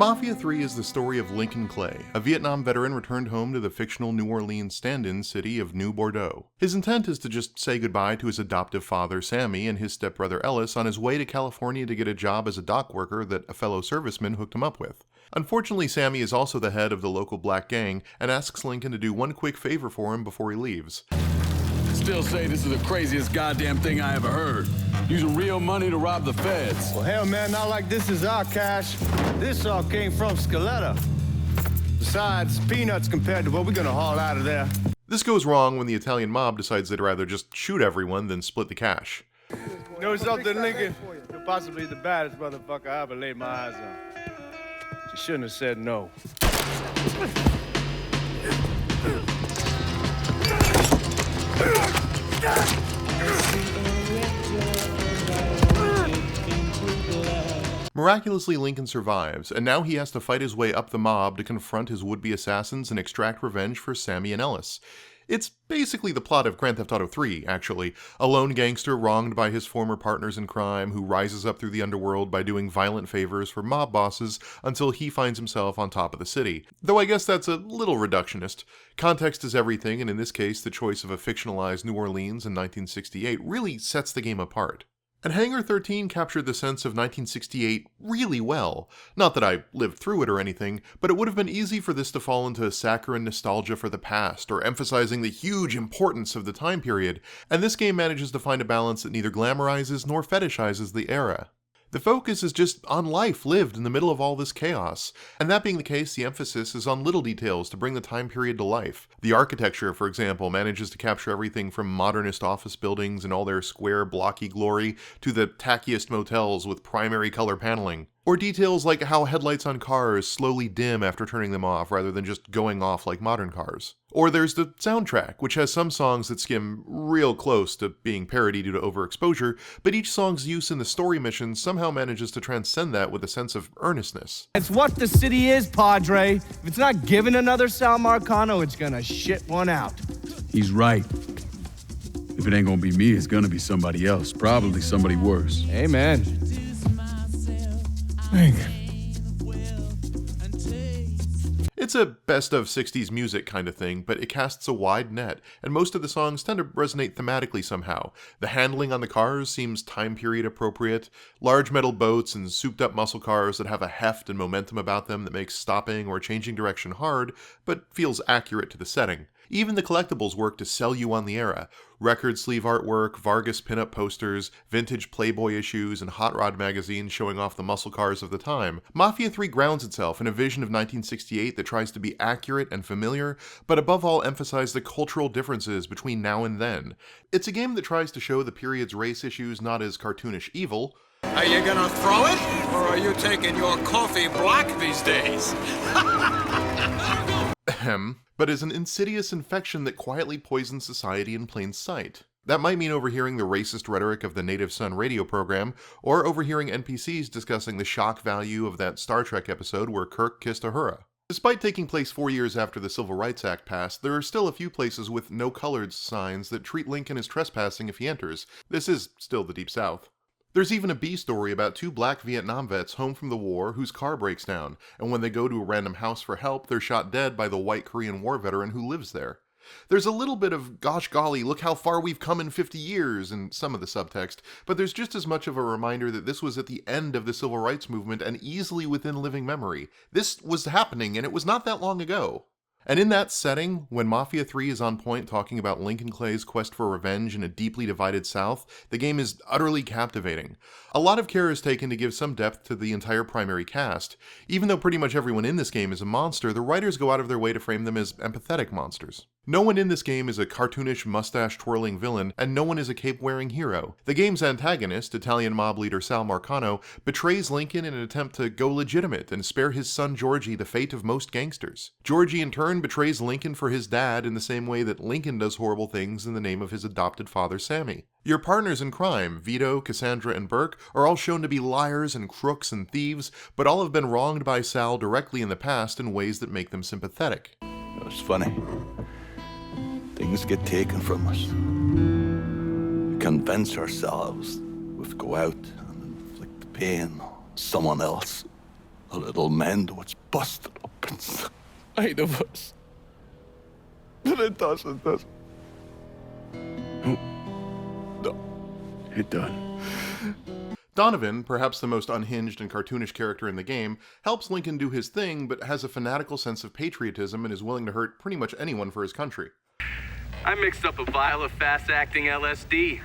Mafia 3 is the story of Lincoln Clay, a Vietnam veteran returned home to the fictional New Orleans stand-in city of New Bordeaux. His intent is to just say goodbye to his adoptive father Sammy and his stepbrother Ellis on his way to California to get a job as a dock worker that a fellow serviceman hooked him up with. Unfortunately, Sammy is also the head of the local black gang and asks Lincoln to do one quick favor for him before he leaves. Still say this is the craziest goddamn thing I ever heard. Using real money to rob the feds. Well, hell, man, not like this is our cash. This all came from Scaletta. Besides, peanuts compared to what we're gonna haul out of there. This goes wrong when the Italian mob decides they'd rather just shoot everyone than split the cash. You know something, Lincoln? You're possibly the baddest motherfucker I ever laid my eyes on. You shouldn't have said no. Miraculously, Lincoln survives, and now he has to fight his way up the mob to confront his would-be assassins and extract revenge for Sammy and Ellis. It's basically the plot of Grand Theft Auto 3, actually. A lone gangster wronged by his former partners in crime who rises up through the underworld by doing violent favors for mob bosses until he finds himself on top of the city. Though I guess that's a little reductionist. Context is everything, and in this case, the choice of a fictionalized New Orleans in 1968 really sets the game apart. And Hangar 13 captured the sense of 1968 really well. Not that I lived through it or anything, but it would have been easy for this to fall into saccharine nostalgia for the past, or emphasizing the huge importance of the time period, and this game manages to find a balance that neither glamorizes nor fetishizes the era. The focus is just on life lived in the middle of all this chaos, and that being the case, the emphasis is on little details to bring the time period to life. The architecture, for example, manages to capture everything from modernist office buildings in all their square, blocky glory to the tackiest motels with primary color paneling. Or details like how headlights on cars slowly dim after turning them off rather than just going off like modern cars. Or there's the soundtrack, which has some songs that skim real close to being parody due to overexposure, but each song's use in the story mission somehow manages to transcend that with a sense of earnestness. It's what the city is, Padre. If it's not given another Sal Marcano, it's gonna shit one out. He's right. If it ain't gonna be me, it's gonna be somebody else. Probably somebody worse. Amen. It's a best of 60s music kind of thing, but it casts a wide net, and most of the songs tend to resonate thematically somehow. The handling on the cars seems time period appropriate. Large metal boats and souped up muscle cars that have a heft and momentum about them that makes stopping or changing direction hard, but feels accurate to the setting. Even the collectibles work to sell you on the era. Record sleeve artwork, Vargas pinup posters, vintage Playboy issues, and Hot Rod magazines showing off the muscle cars of the time. Mafia 3 grounds itself in a vision of 1968 that tries to be accurate and familiar, but above all emphasize the cultural differences between now and then. It's a game that tries to show the period's race issues not as cartoonish evil. Are you gonna throw it, or are you taking your coffee black these days? But as an insidious infection that quietly poisons society in plain sight. That might mean overhearing the racist rhetoric of the Native Son radio program, or overhearing NPCs discussing the shock value of that Star Trek episode where Kirk kissed Uhura. Despite taking place 4 years after the Civil Rights Act passed, there are still a few places with no colored signs that treat Lincoln as trespassing if he enters. This is still the Deep South. There's even a B story about two black Vietnam vets home from the war whose car breaks down, and when they go to a random house for help, they're shot dead by the white Korean War veteran who lives there. There's a little bit of, gosh golly, look how far we've come in 50 years in some of the subtext, but there's just as much of a reminder that this was at the end of the civil rights movement and easily within living memory. This was happening, and it was not that long ago. And in that setting, when Mafia 3 is on point talking about Lincoln Clay's quest for revenge in a deeply divided South, the game is utterly captivating. A lot of care is taken to give some depth to the entire primary cast. Even though pretty much everyone in this game is a monster, the writers go out of their way to frame them as empathetic monsters. No one in this game is a cartoonish, mustache-twirling villain, and no one is a cape-wearing hero. The game's antagonist, Italian mob leader Sal Marcano, betrays Lincoln in an attempt to go legitimate and spare his son Georgie the fate of most gangsters. Georgie, in turn, betrays Lincoln for his dad in the same way that Lincoln does horrible things in the name of his adopted father, Sammy. Your partners in crime, Vito, Cassandra, and Burke, are all shown to be liars and crooks and thieves, but all have been wronged by Sal directly in the past in ways that make them sympathetic. It's funny. Things get taken from us. We convince ourselves we have to go out and inflict the pain on someone else. A little man that's busted up inside of us. But it doesn't. No, it doesn't. Donovan, perhaps the most unhinged and cartoonish character in the game, helps Lincoln do his thing, but has a fanatical sense of patriotism and is willing to hurt pretty much anyone for his country. I mixed up a vial of fast-acting LSD.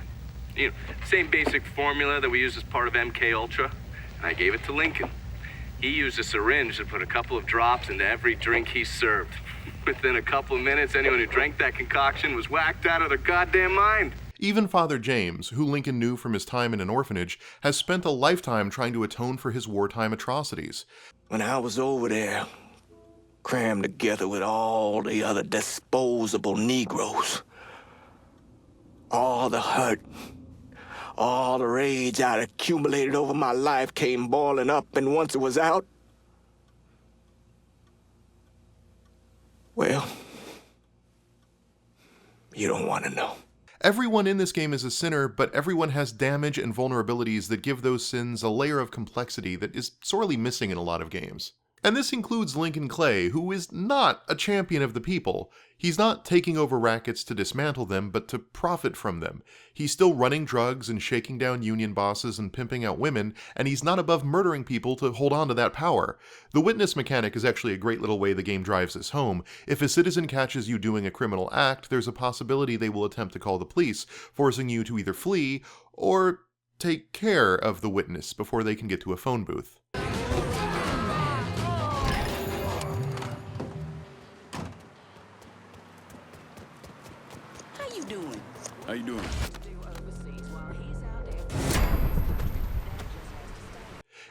You know, same basic formula that we use as part of MK Ultra, and I gave it to Lincoln. He used a syringe and put a couple of drops into every drink he served. Within a couple of minutes, anyone who drank that concoction was whacked out of their goddamn mind. Even Father James, who Lincoln knew from his time in an orphanage, has spent a lifetime trying to atone for his wartime atrocities. When I was over there, crammed together with all the other disposable Negroes, all the hurt, all the rage I'd accumulated over my life came boiling up, and once it was out, well, you don't want to know. Everyone in this game is a sinner, but everyone has damage and vulnerabilities that give those sins a layer of complexity that is sorely missing in a lot of games. And this includes Lincoln Clay, who is not a champion of the people. He's not taking over rackets to dismantle them, but to profit from them. He's still running drugs and shaking down union bosses and pimping out women, and he's not above murdering people to hold on to that power. The witness mechanic is actually a great little way the game drives this home. If a citizen catches you doing a criminal act, there's a possibility they will attempt to call the police, forcing you to either flee or take care of the witness before they can get to a phone booth. How you doing?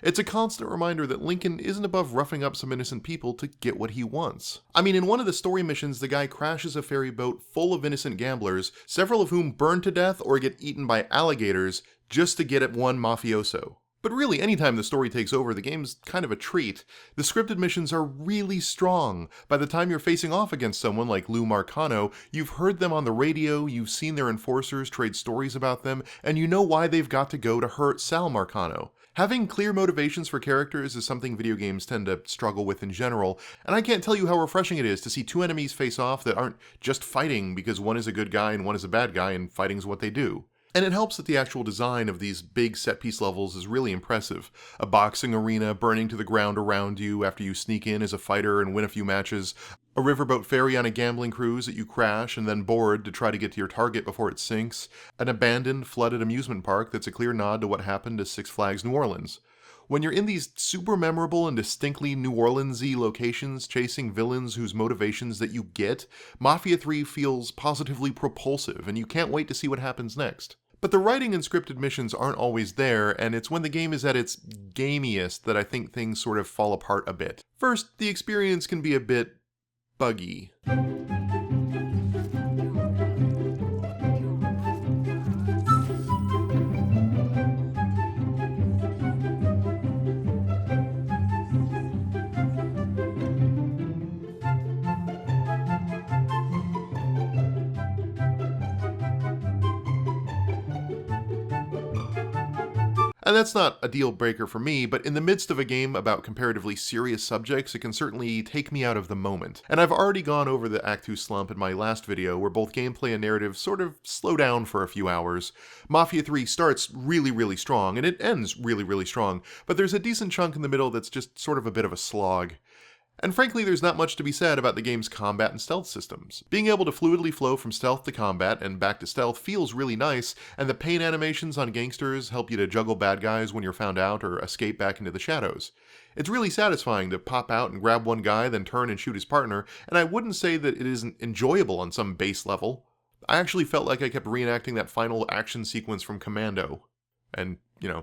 It's a constant reminder that Lincoln isn't above roughing up some innocent people to get what he wants. I mean, in one of the story missions, the guy crashes a ferry boat full of innocent gamblers, several of whom burn to death or get eaten by alligators just to get at one mafioso. But really, anytime the story takes over, the game's kind of a treat. The scripted missions are really strong. By the time you're facing off against someone like Lou Marcano, you've heard them on the radio, you've seen their enforcers trade stories about them, and you know why they've got to go to hurt Sal Marcano. Having clear motivations for characters is something video games tend to struggle with in general, and I can't tell you how refreshing it is to see two enemies face off that aren't just fighting because one is a good guy and one is a bad guy and fighting's what they do. And it helps that the actual design of these big set-piece levels is really impressive. A boxing arena burning to the ground around you after you sneak in as a fighter and win a few matches. A riverboat ferry on a gambling cruise that you crash and then board to try to get to your target before it sinks. An abandoned, flooded amusement park that's a clear nod to what happened to Six Flags New Orleans. When you're in these super memorable and distinctly New Orleans-y locations chasing villains whose motivations that you get, Mafia 3 feels positively propulsive and you can't wait to see what happens next. But the writing and scripted missions aren't always there, and it's when the game is at its gamiest that I think things sort of fall apart a bit. First, the experience can be a bit buggy. And that's not a deal breaker for me, but in the midst of a game about comparatively serious subjects, it can certainly take me out of the moment. And I've already gone over the Act 2 slump in my last video, where both gameplay and narrative sort of slow down for a few hours. Mafia 3 starts really strong, and it ends really strong, but there's a decent chunk in the middle that's just sort of a bit of a slog. And frankly, there's not much to be said about the game's combat and stealth systems. Being able to fluidly flow from stealth to combat and back to stealth feels really nice, and the pain animations on gangsters help you to juggle bad guys when you're found out or escape back into the shadows. It's really satisfying to pop out and grab one guy, then turn and shoot his partner, and I wouldn't say that it isn't enjoyable on some base level. I actually felt like I kept reenacting that final action sequence from Commando. And,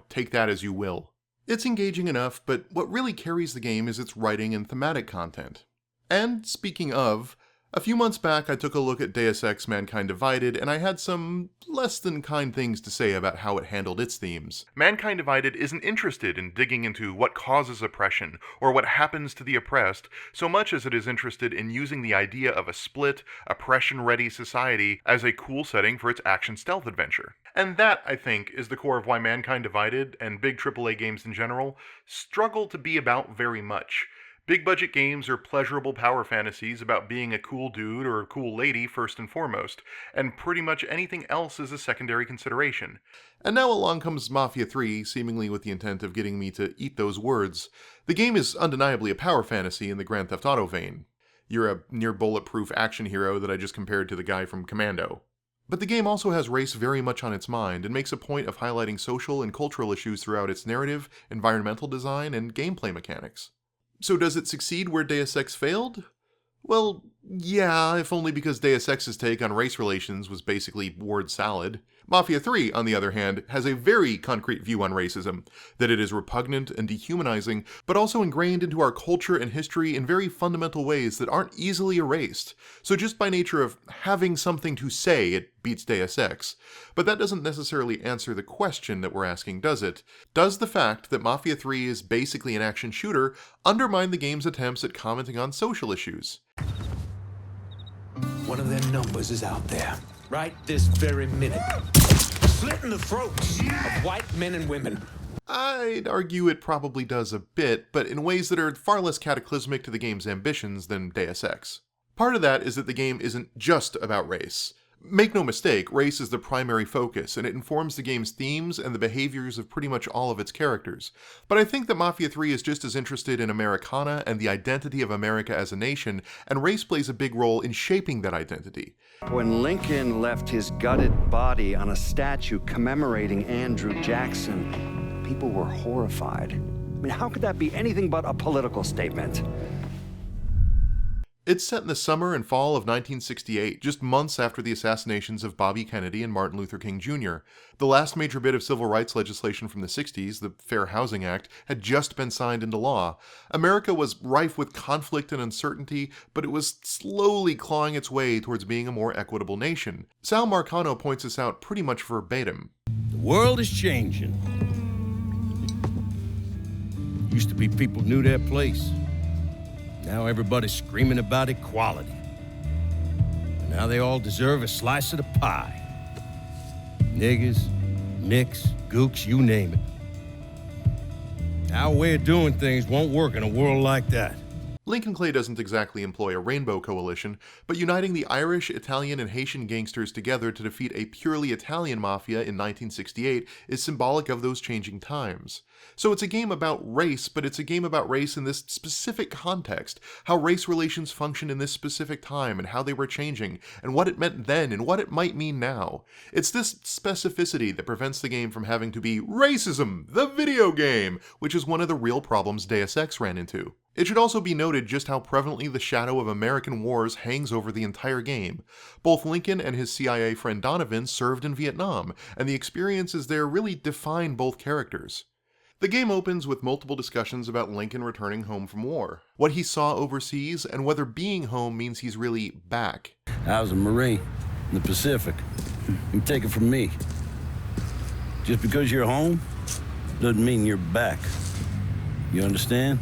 take that as you will. It's engaging enough, but what really carries the game is its writing and thematic content. And speaking of, A few months back, I took a look at Deus Ex Mankind Divided, and I had some less than kind things to say about how it handled its themes. Mankind Divided isn't interested in digging into what causes oppression, or what happens to the oppressed, so much as it is interested in using the idea of a split, oppression-ready society as a cool setting for its action stealth adventure. And that, I think, is the core of why Mankind Divided, and big AAA games in general, struggle to be about very much. Big budget games are pleasurable power fantasies about being a cool dude or a cool lady first and foremost, and pretty much anything else is a secondary consideration. And now along comes Mafia 3, seemingly with the intent of getting me to eat those words. The game is undeniably a power fantasy in the Grand Theft Auto vein. You're a near-bulletproof action hero that I just compared to the guy from Commando. But the game also has race very much on its mind, and makes a point of highlighting social and cultural issues throughout its narrative, environmental design, and gameplay mechanics. So does it succeed where Deus Ex failed? Well, yeah, if only because Deus Ex's take on race relations was basically word salad. Mafia 3, on the other hand, has a very concrete view on racism, that it is repugnant and dehumanizing, but also ingrained into our culture and history in very fundamental ways that aren't easily erased. So just by nature of having something to say, it beats Deus Ex. But that doesn't necessarily answer the question that we're asking, does it? Does the fact that Mafia 3 is basically an action shooter undermine the game's attempts at commenting on social issues? One of their numbers is out there, right this very minute, slitting the throats of white men and women. I'd argue it probably does a bit, but in ways that are far less cataclysmic to the game's ambitions than Deus Ex. Part of that is that the game isn't just about race. Make no mistake, race is the primary focus, and it informs the game's themes and the behaviors of pretty much all of its characters. But I think that Mafia 3 is just as interested in Americana and the identity of America as a nation, and race plays a big role in shaping that identity. When Lincoln left his gutted body on a statue commemorating Andrew Jackson, people were horrified. I mean, how could that be anything but a political statement? It's set in the summer and fall of 1968, just months after the assassinations of Bobby Kennedy and Martin Luther King Jr. The last major bit of civil rights legislation from the 60s, the Fair Housing Act, had just been signed into law. America was rife with conflict and uncertainty, but it was slowly clawing its way towards being a more equitable nation. Sal Marcano points this out pretty much verbatim. The world is changing. Used to be people knew their place. Now everybody's screaming about equality. And now they all deserve a slice of the pie. Niggers, nicks, gooks, you name it. Our way of doing things won't work in a world like that. Lincoln Clay doesn't exactly employ a rainbow coalition, but uniting the Irish, Italian, and Haitian gangsters together to defeat a purely Italian mafia in 1968 is symbolic of those changing times. So it's a game about race, but it's a game about race in this specific context, how race relations function in this specific time and how they were changing, and what it meant then and what it might mean now. It's this specificity that prevents the game from having to be racism, the video game, which is one of the real problems Deus Ex ran into. It should also be noted just how prevalently the shadow of American wars hangs over the entire game. Both Lincoln and his CIA friend Donovan served in Vietnam, and the experiences there really define both characters. The game opens with multiple discussions about Lincoln returning home from war, what he saw overseas, and whether being home means he's really back. I was a Marine in the Pacific. You take it from me. Just because you're home doesn't mean you're back. You understand?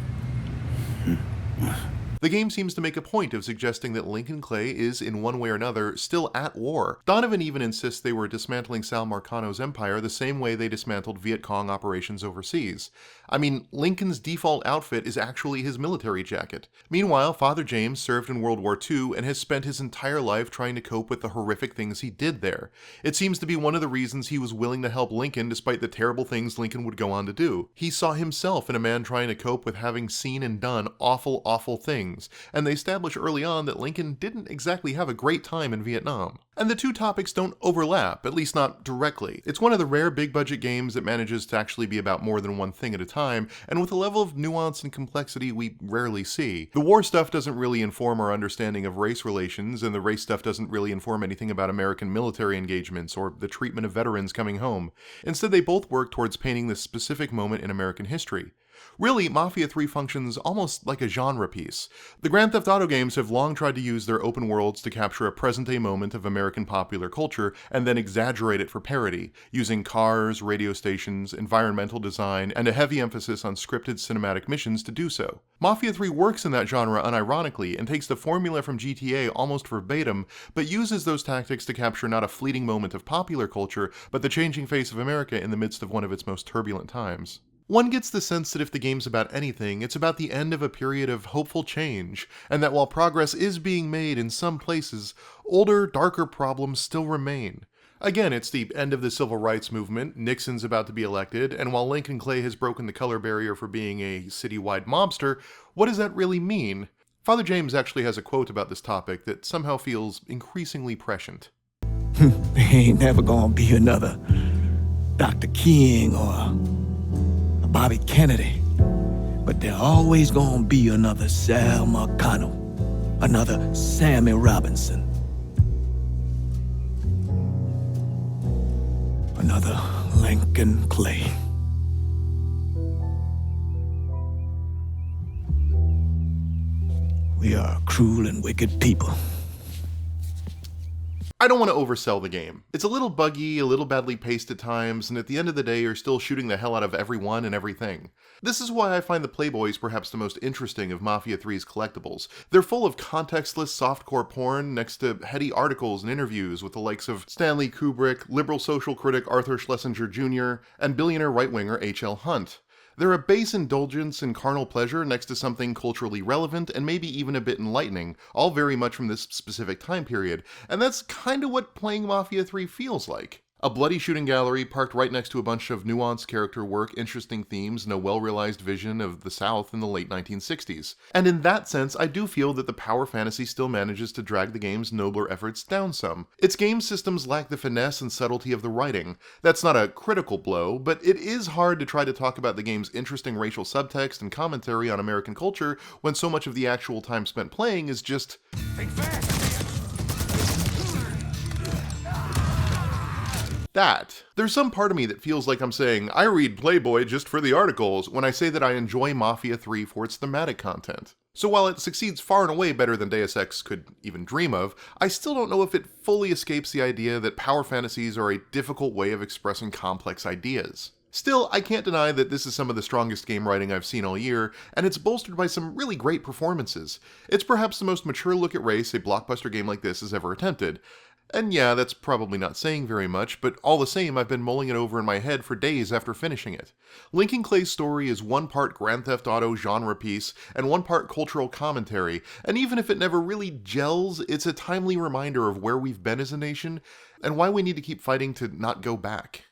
The game seems to make a point of suggesting that Lincoln Clay is, in one way or another, still at war. Donovan even insists they were dismantling Sal Marcano's empire the same way they dismantled Viet Cong operations overseas. I mean, Lincoln's default outfit is actually his military jacket. Meanwhile, Father James served in World War II and has spent his entire life trying to cope with the horrific things he did there. It seems to be one of the reasons he was willing to help Lincoln despite the terrible things Lincoln would go on to do. He saw himself in a man trying to cope with having seen and done awful, awful things. And they establish early on that Lincoln didn't exactly have a great time in Vietnam. And the two topics don't overlap, at least not directly. It's one of the rare big-budget games that manages to actually be about more than one thing at a time, and with a level of nuance and complexity we rarely see. The war stuff doesn't really inform our understanding of race relations, and the race stuff doesn't really inform anything about American military engagements or the treatment of veterans coming home. Instead, they both work towards painting this specific moment in American history. Really, Mafia 3 functions almost like a genre piece. The Grand Theft Auto games have long tried to use their open worlds to capture a present-day moment of American popular culture and then exaggerate it for parody, using cars, radio stations, environmental design, and a heavy emphasis on scripted cinematic missions to do so. Mafia 3 works in that genre unironically and takes the formula from GTA almost verbatim, but uses those tactics to capture not a fleeting moment of popular culture, but the changing face of America in the midst of one of its most turbulent times. One gets the sense that if the game's about anything, it's about the end of a period of hopeful change, and that while progress is being made in some places, older, darker problems still remain. Again, it's the end of the civil rights movement, Nixon's about to be elected, and while Lincoln Clay has broken the color barrier for being a citywide mobster, what does that really mean? Father James actually has a quote about this topic that somehow feels increasingly prescient. There ain't never gonna be another Dr. King or Bobby Kennedy, but there always gonna be another Sal Marcano, another Sammy Robinson, another Lincoln Clay. We are a cruel and wicked people. I don't want to oversell the game. It's a little buggy, a little badly paced at times, and at the end of the day you're still shooting the hell out of everyone and everything. This is why I find the Playboys perhaps the most interesting of Mafia 3's collectibles. They're full of contextless softcore porn next to heady articles and interviews with the likes of Stanley Kubrick, liberal social critic Arthur Schlesinger Jr., and billionaire right-winger H.L. Hunt. They're a base indulgence in carnal pleasure next to something culturally relevant and maybe even a bit enlightening, all very much from this specific time period, and that's kinda what playing Mafia 3 feels like. A bloody shooting gallery parked right next to a bunch of nuanced character work, interesting themes, and a well-realized vision of the South in the late 1960s. And in that sense, I do feel that the power fantasy still manages to drag the game's nobler efforts down some. Its game systems lack the finesse and subtlety of the writing. That's not a critical blow, but it is hard to try to talk about the game's interesting racial subtext and commentary on American culture when so much of the actual time spent playing is just that. There's some part of me that feels like I'm saying, I read Playboy just for the articles, when I say that I enjoy Mafia 3 for its thematic content. So while it succeeds far and away better than Deus Ex could even dream of, I still don't know if it fully escapes the idea that power fantasies are a difficult way of expressing complex ideas. Still, I can't deny that this is some of the strongest game writing I've seen all year, and it's bolstered by some really great performances. It's perhaps the most mature look at race a blockbuster game like this has ever attempted. And yeah, that's probably not saying very much, but all the same I've been mulling it over in my head for days after finishing it. Lincoln Clay's story is one part Grand Theft Auto genre piece and one part cultural commentary, and even if it never really gels, it's a timely reminder of where we've been as a nation and why we need to keep fighting to not go back.